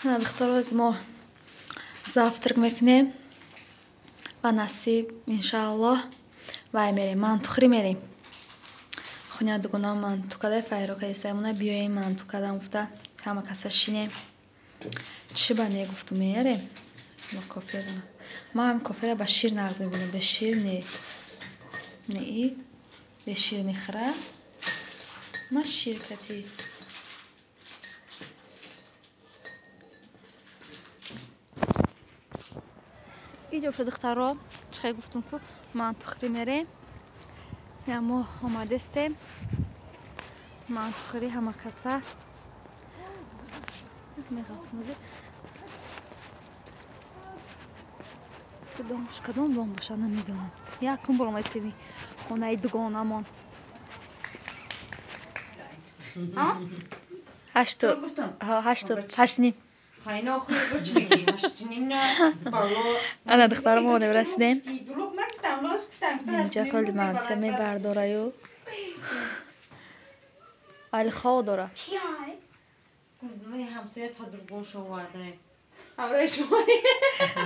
دختر ما завтрак میکنیم و نصیب انشاءالله وای میریم منطقه میریم خونه دوگانم منطقه فایرو که سیمونه بیایم منطقه دام گفته همه کسا شینیم چی بنی گفتم میاریم ما کافه دارم ما هم کافه را به شیر نغز میبینیم به شیر نه ای به شیر میخوره ما شرکتی اینجا شد دخترها چه گفتم که منطقه میریم یا ما آماده استیم منطقه همه کسا میخواد کدام بام باشه نمیدونم یکم برام ایسیمی خونه دوگانمان هشت نیم انا دخترم اومده برسیدیم اینجا کل منطقه میبرداره و ولی خواه داره همسایت پدرگون شو ورده آره شمایی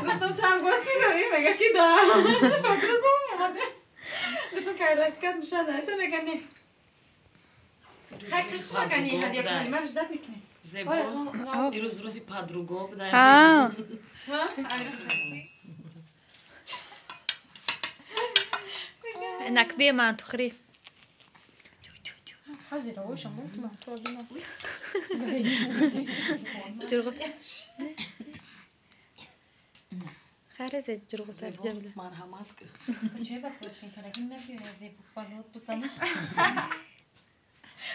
گفتم تو هم گوستی داری مگه کی دارم پدرگون اومده گفتم که رسکت میشه نایسه میگه نه خیلیش مگنی هدیه پنجمه رجدت میکنه زیبا ایروز روزی پدرگو بده ها نکبی من تخری حاضر روشم بود تو جرغت خیره زید جرغت جرغت مرحمت که چه وقت بسین که لکن نبیه زیبا بالات بسنه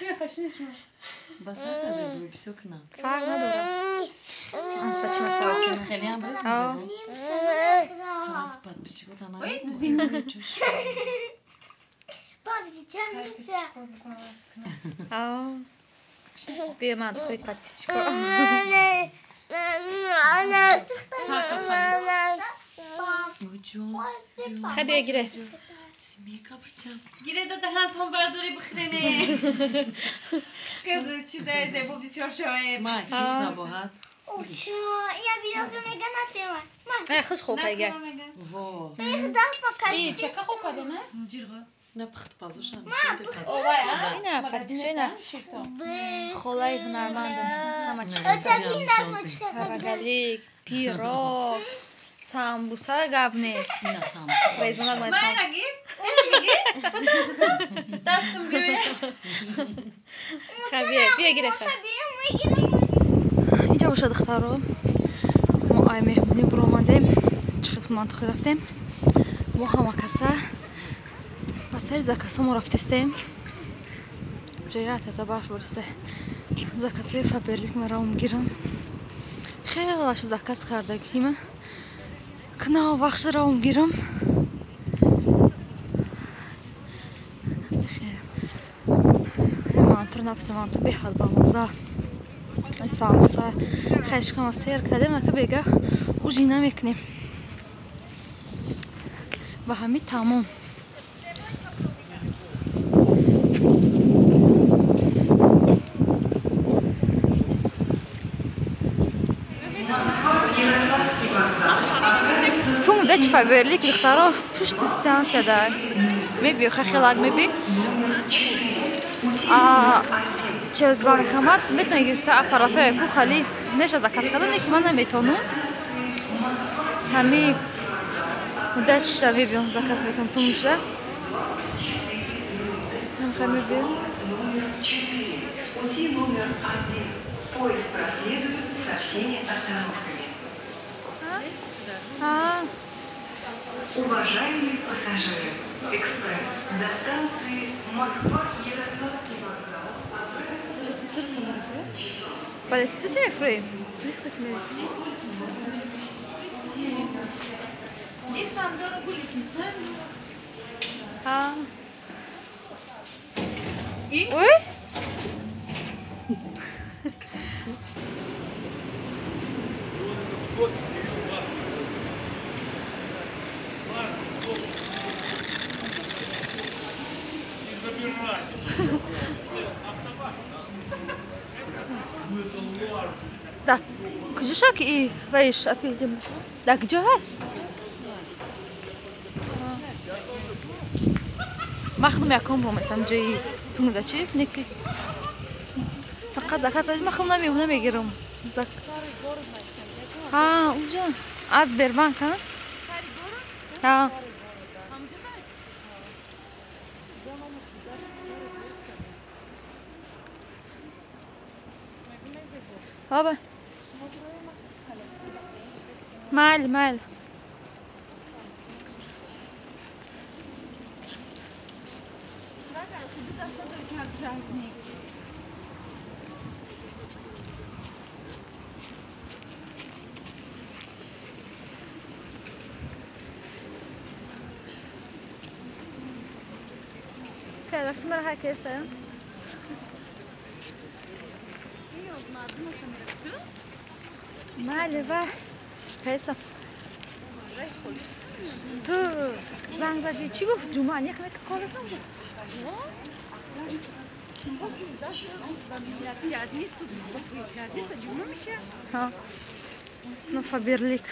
بیا خشنش ما بسات از زیبا بیسو کنم فرق نداره بچه مساوسی خیلی هم بس آه زیبا حواس پد بیسی بود انا زیبا چوش بابی چند میشه آه بیا من تخری پتیسش کن خیلی بیا گیره سیمیکا بچم گیره داده هم تام برداری بخرینه که چیزای زیبا بسیار شاید ما هیچ سباحت اوچا یا بیازو میگه نتیمه نه خوش خوب پیگه وا بیخ دست با کشی چکا خوب کده نه؟ جیرگا نبخت پازوشم نه پتیسش نه خلای هنرمندم همه چی اوچا بین دست با چکا پرگلیک پیراگ سامبوسا گاب نیست نه سام ریزونا گمید من خام نگی؟ دستم بیوی خب بیا گیره خب بیا میگیرم اینجا باشه دخترو ما آی مهمونی برو آمدیم چخیب منطقه رفتیم ما همه کسا بسر زکسا ما رفتستیم جایت تا باش برسه زکسوی فبرلیک مرا میگیرم خیلی باشه زکس کرده گیمه کنا وقت را میگیرم منطقه نفس منطقه بحال با مزه ساموسا خیش کم سیر کردیم نکه بگه او جینا میکنیم و همین تمام فون ده چه فبرلیک دخترها پشت دیستانس دار میبی خیلی لاگ میبی через банкомат میتونی گرفته اپاراتای کو خالی میشه زکات کردن که من نمیتونم همین مدت شده بیام زکات بکنم تو میشه هم میبی С пути номер 1. Поезд проследует со всеми остановками. Уважаемые пассажиры, экспресс до станции Москва-Ярославский вокзал отправится Баллистичный чай фрей? نیفتم داره گولیسیم سن Ой? Да. Кujuşak iyi ve iş yapayım. Da güzel. مخلوم یکم رو مثلا جایی تو چی نکی فقط زکات مخلوم نمیگیرم زک ها اونجا از بربنک ها بابا مال Quero filmar herkes ya. مالی و پیسا تو زنگ زدی چی گفت جمعه یک نکه کار کنم ها نفبرلیک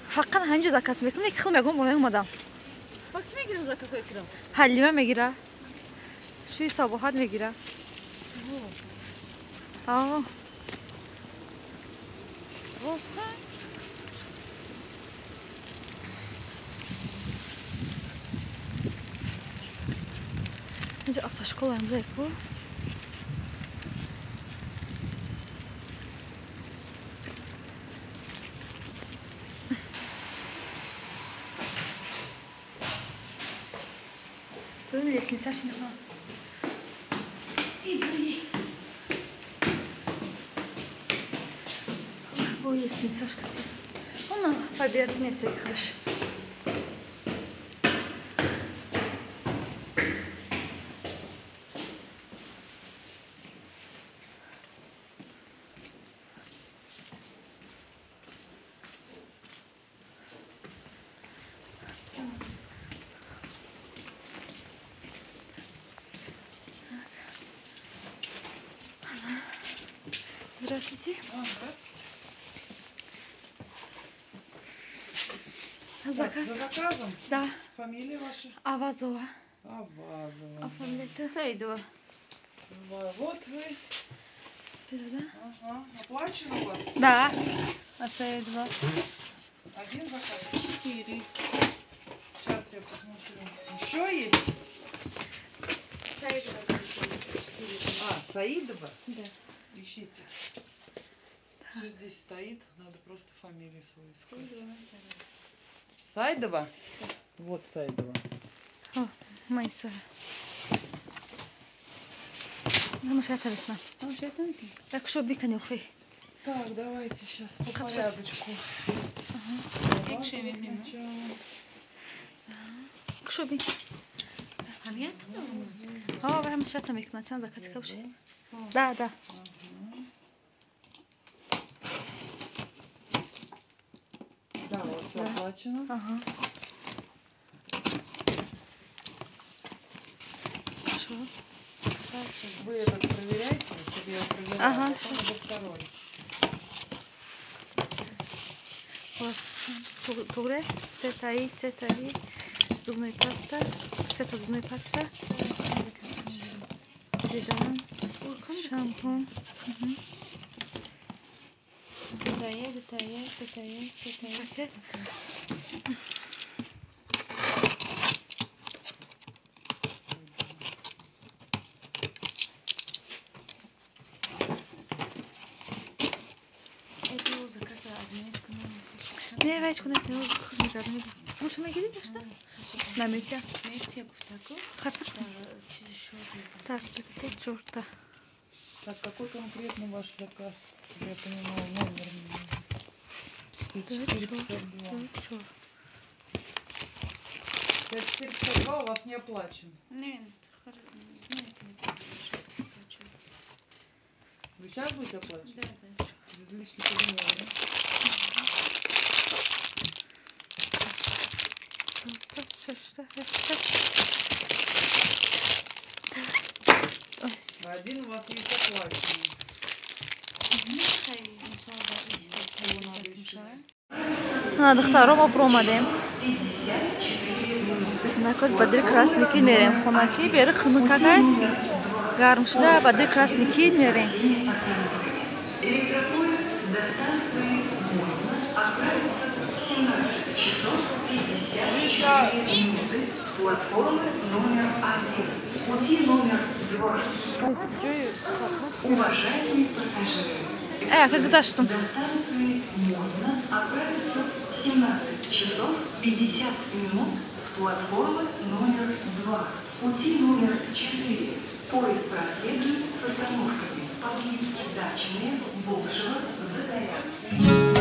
فقط همینجا زکات میکنم یک خیلی میگم اونم اومدم با کی میگیرم زکات میگیرم حلیمه میگیره شوی صباحات میگیره آه اینجا автошкола هم زیاد بود ببین لسنیسش اینه ой лестницашка она поберет не всяких лишь Здравствуйте. Здравствуйте. Заказ? За заказом? Да. Фамилия ваша? Авазова. Авазова. А фамилия-то? Саидова. Вот вы. Да? Ага. Оплачен у вас? Да. А Саидова? Один заказ? 4. Сейчас я посмотрю. Еще есть? Саидова. А, Саидова? Да. Ищите. Все здесь стоит, надо просто фамилию свою искать. Сайдова? Вот Сайдова. О, Майса. Ну, муж это видно. Так что бикани ухи. Так, давайте сейчас по порядочку. Что би? ها برام شات میکنه چند دقیقه کبشه да Да, вот все оплачено. ага хорошо Вы этот проверяете, чтобы я проверяла, Ага. потом уже второй. Тугре, сетаи, зубной паста, сета зубной паста, дизайн, шампунь, Сетая. пакет. Это заказ отметка. Не, вайчку не хызмет. Лучше мегири что? На митя. Мектеп такой. Хата. Через еще. Так, это чёрта. Так, какой конкретно ваш заказ? Чтобы я понимала номер. Все 452. 452 у вас не оплачен. Нет, знаете, Вы сейчас будете оплачивать? да. Без личных кабинетов, да? Один у вас есть оплаченный. дختарам обр омадем. 54 минуты. Накоз ба дир красный кит мерем. Хонаки бери хмыкагай. Гарм шуда ба дир красный кит мерем. Электропоезд до станции Мурмана отправится в 17 часов 54 минуты с платформы номер 1, с пути номер 2. Уважаемые пассажиры, Как заштым? до станции Мурмана отправится в 17 часов 50 минут с платформы номер 2, с пути номер 4. Поезд проследует с остановками Подъемники Дачные, Волжево, Загорянск.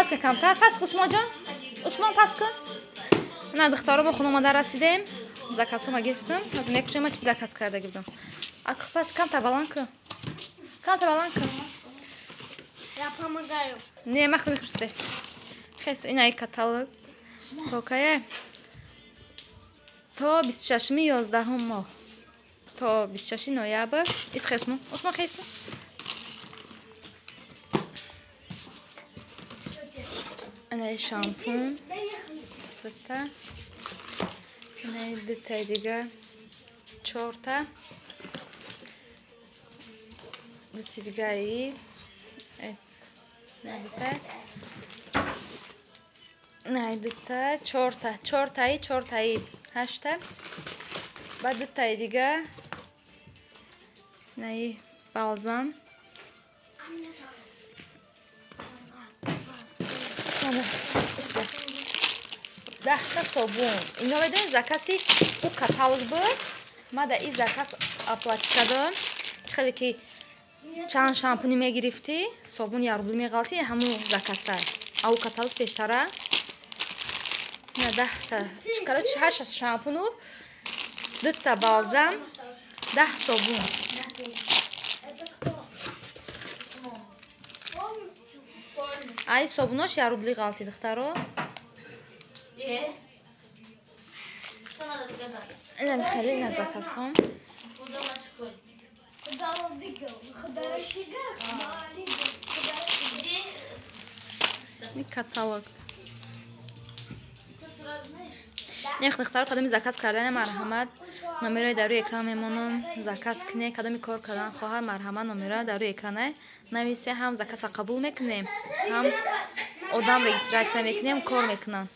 пас кун камтар. Пас кун Усмон ҷон. Усмон пас кун. На духтаро бо хуномада расидем. Заказҳома гирифтам. Аз мекушем ма чи заказ карда гирифтам. Аку пас камтар баланд кун. Камтар баланд кун. Я помогаю. Не, махну микросбе. Хес, инаи каталог. Токае. То 26 11 моҳ. То 26 ноябр. Ис хесму. Усмон хесу. Инаи шампун. Дата. Инаи дата дига. 4 дата дига и найдите 4 8 بعد التاي دیگه نه بالزام دهتا صابون اینا بدون زکاسی او کاتالوگ بود ما در این زکاس اپلات کردم چخیلی که چند شامپونی میگرفتی صابون یا روبل میغلطی همون زکاسه او کاتالوگ پیشتره نه دهتا چکارو 8 شامپونو 2 بالزام 10 صابون ай صابوناش я рубли غلطی دخترو اینم خیلی نزاکس هم این کاتالوگ نخ دختر کدومی زکات کردن مرحمت نمره در روی اکران میمونم زکات کنه کدومی کار کردن خواهر مرحمت نمره در روی اکرانه نویسه هم زکات قبول میکنیم هم آدم رجیستراسیون میکنیم کار میکنن